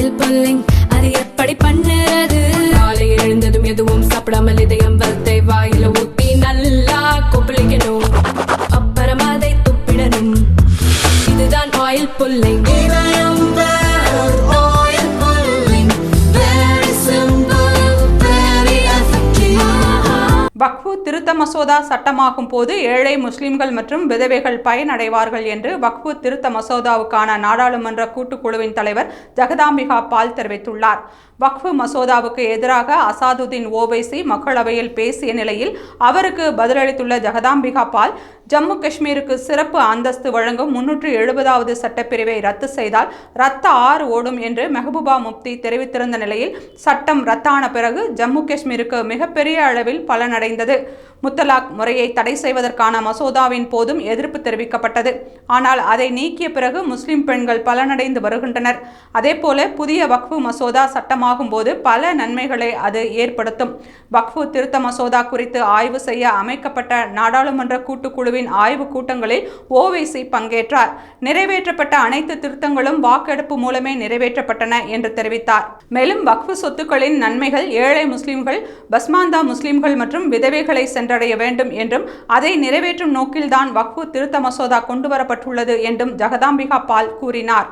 Oil pulling அது எப்படி பண்ணுறது? காலையில் எழுந்ததும் எதுவும் சாப்பிடாமல் இதயம் வளர்த்தை வாயில ஊத்தி நல்லா கொப்பளிக்கணும், அப்புறம் அதை துப்பிடணும். இதுதான் ஆயில் புல்லிங். வக்ஃபு திருத்த மசோதா சட்டமாகும் போது ஏழை முஸ்லிம்கள் மற்றும் விதவைகள் பயனடைவார்கள் என்று வக்ஃபு திருத்த மசோதாவுக்கான நாடாளுமன்ற கூட்டுக்குழுவின் தலைவர் ஜகதாம்பிகா பால் தெரிவித்துள்ளார். வக்ஃபு மசோதாவுக்கு எதிராக அசாதுதீன் ஓவைசி மக்களவையில் பேசிய நிலையில் அவருக்கு பதிலளித்துள்ள ஜகதாம்பிகா பால், ஜம்மு காஷ்மீருக்கு சிறப்பு அந்தஸ்து வழங்கும் 370வது சட்டப்பிரிவை ரத்து செய்தால் ரத்த ஆறு ஓடும் என்று மெஹபூபா முப்தி தெரிவித்திருந்த நிலையில் சட்டம் ரத்தான பிறகு ஜம்மு காஷ்மீருக்கு மிகப்பெரிய அளவில் பலனடைந்தது. முத்தலாக் முறையை தடை செய்வதற்கான மசோதாவின் போதும் எதிர்ப்பு தெரிவிக்கப்பட்டது. ஆனால் அதை நீக்கிய பிறகு முஸ்லிம் பெண்கள் பலனடைந்து வருகின்றனர். அதேபோல புதிய வக்ஃபு மசோதா சட்டமாகும் போது பல நன்மைகளை அது ஏற்படுத்தும். வக்ஃபு திருத்த மசோதா குறித்து ஆய்வு செய்ய அமைக்கப்பட்ட நாடாளுமன்ற கூட்டுக்குழுவின் ஆய்வு கூட்டங்களில் ஓவைசி பங்கேற்றார். நிறைவேற்றப்பட்ட அனைத்து திருத்தங்களும் வாக்கெடுப்பு மூலமே நிறைவேற்றப்பட்டன என்று தெரிவித்தார். மேலும் வக்ஃபு சொத்துக்களின் நன்மைகள் ஏழை முஸ்லிம்கள், பஸ்மாந்தா முஸ்லிம்கள் மற்றும் விதவைகளை சென்றடைய வேண்டும் என்றும் அதை நிறைவேற்றும் நோக்கில்தான் வக்ஃபு திருத்த மசோதா கொண்டுவரப்பட்டுள்ளது என்றும் ஜகதாம்பிகா பால் கூறினார்.